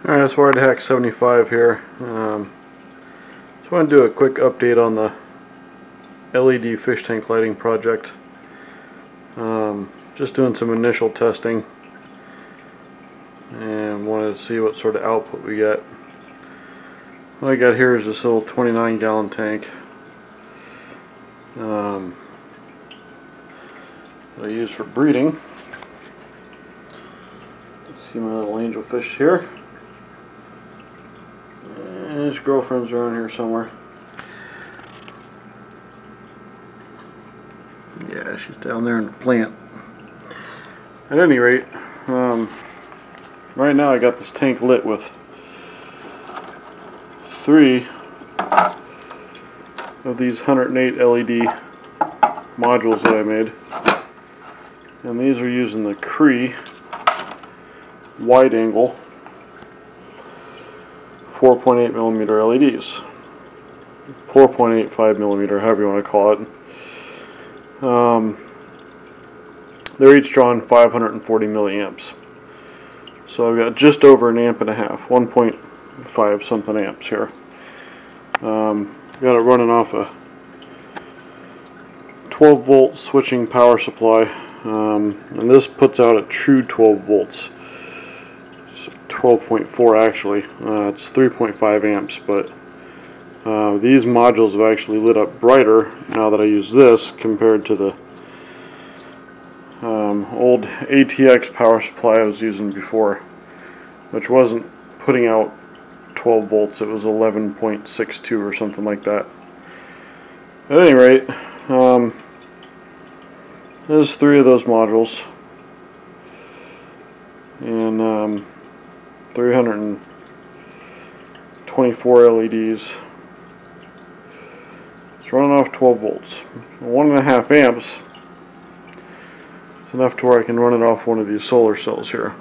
Alright, it's Wired Hack 75 here. Just want to do a quick update on the LED fish tank lighting project. Just doing some initial testing and wanted to see what sort of output we get. What I got here is this little 29-gallon tank that I use for breeding. See my little angelfish here. And his girlfriend's around here somewhere. Yeah, she's down there in the plant. At any rate, right now I got this tank lit with 3 of these 108 LED modules that I made. And these are using the Cree wide angle 4.8mm LEDs. 4.85mm, however you want to call it. They're each drawing 540 milliamps. So I've got just over an amp and a half, 1.5 something amps here. Got it running off a 12 volt switching power supply, and this puts out a true 12 volts. 12.4 actually. It's 3.5 amps, but these modules have actually lit up brighter now that I use this compared to the old ATX power supply I was using before, which wasn't putting out 12 volts, it was 11.62 or something like that. At any rate, there's 3 of those modules, and 324 LEDs. It's running off 12 volts. 1.5 amps is enough to where I can run it off one of these solar cells here.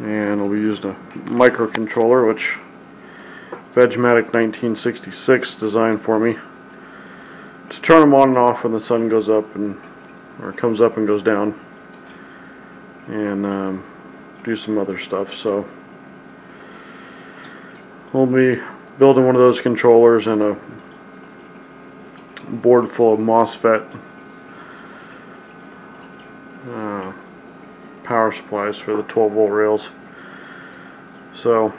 And I'll be using a microcontroller, which Vegmatic 1966 designed for me to turn them on and off when the sun goes up or comes up and goes down, and do some other stuff. So we'll be building one of those controllers and a board full of MOSFET power supplies for the 12 volt rails. So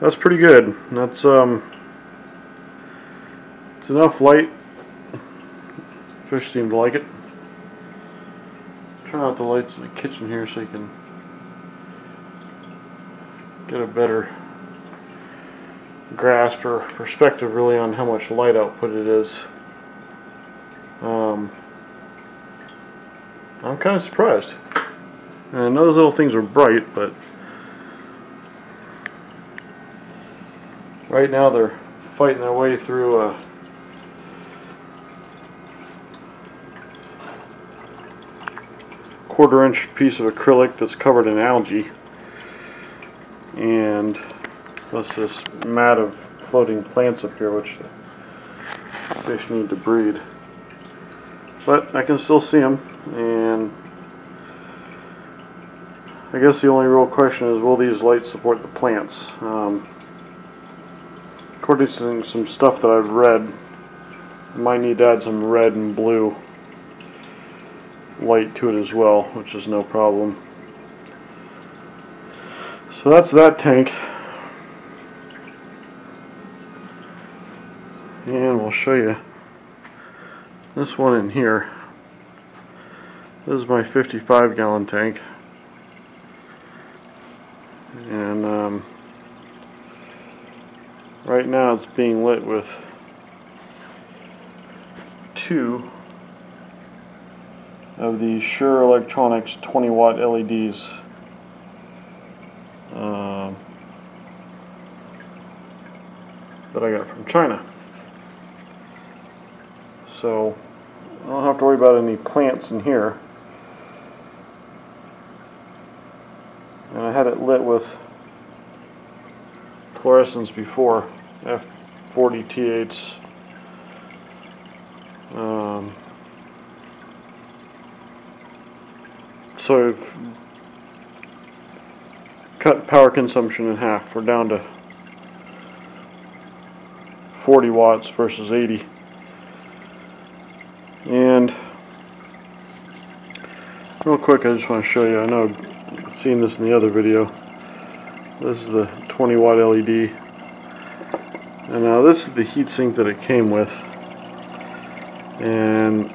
that's pretty good. That's it's enough light. Fish seem to like it. Turn out the lights in the kitchen here so you can get a better grasp or perspective really on how much light output it is. I'm kind of surprised. And I know those little things are bright, but right now they're fighting their way through a quarter-inch piece of acrylic that's covered in algae, and plus this mat of floating plants up here which the fish need to breed. But I can still see them, and I guess the only real question is, will these lights support the plants? According to some stuff that I've read, I might need to add some red and blue light to it as well, which is no problem. So that's that tank, and we'll show you this one in here. This is my 55-gallon tank, and right now it's being lit with 2 of the Shure Electronics 20-watt LEDs. That I got from China. So I don't have to worry about any plants in here. And I had it lit with fluorescents before, F40 T8s. So I've cut power consumption in half. We're down to 40 watts versus 80. And real quick, I just want to show you, I know I've seen this in the other video. This is the 20 watt LED. And now this is the heatsink that it came with. And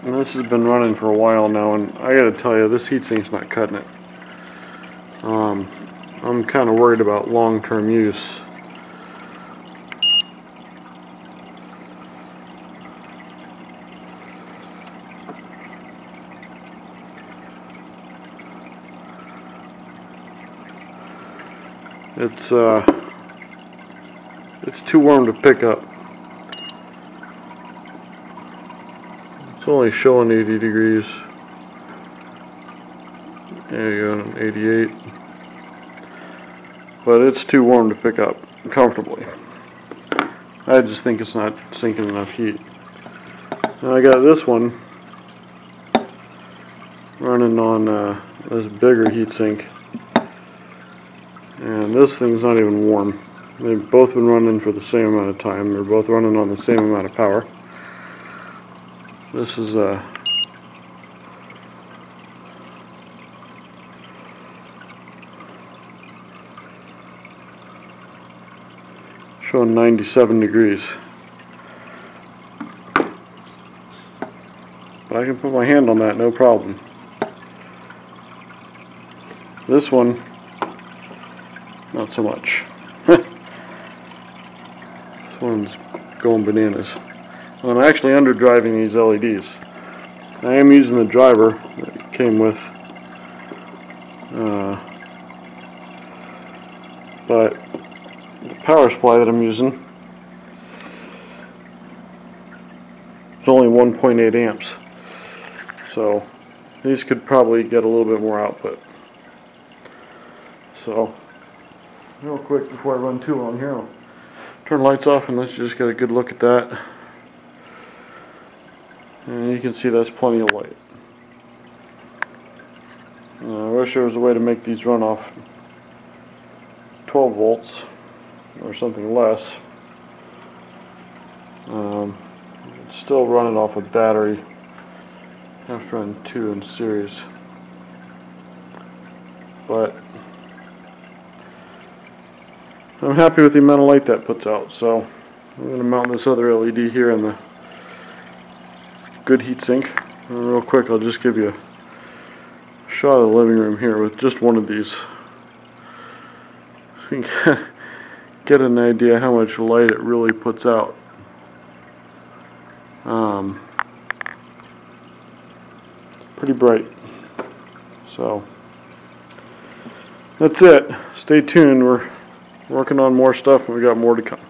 this has been running for a while now, and I gotta tell you, this heatsink's not cutting it. I'm kind of worried about long-term use. It's too warm to pick up. It's only showing 80 degrees. There you go, 88. But it's too warm to pick up comfortably. I just think it's not sinking enough heat. Now I got this one running on this bigger heatsink. And this thing's not even warm. They've both been running for the same amount of time. They're both running on the same amount of power. This is showing 97 degrees. But I can put my hand on that, no problem. This one, not so much. This one's going bananas. And I'm actually underdriving these LEDs. I am using the driver that it came with, but the power supply that I'm using is only 1.8 amps. So these could probably get a little bit more output. So real quick before I run too long here, I'll turn the lights off and let's just get a good look at that. And you can see that's plenty of light. I wish there was a way to make these run off 12 volts or something less. Still running off a battery. I have to run 2 in series. But I'm happy with the amount of light that puts out, so I'm going to mount this other LED here in the good heatsink. Real quick, I'll just give you a shot of the living room here with just one of these. So you can get an idea how much light it really puts out. Pretty bright. So that's it. Stay tuned. We're working on more stuff and we got more to come.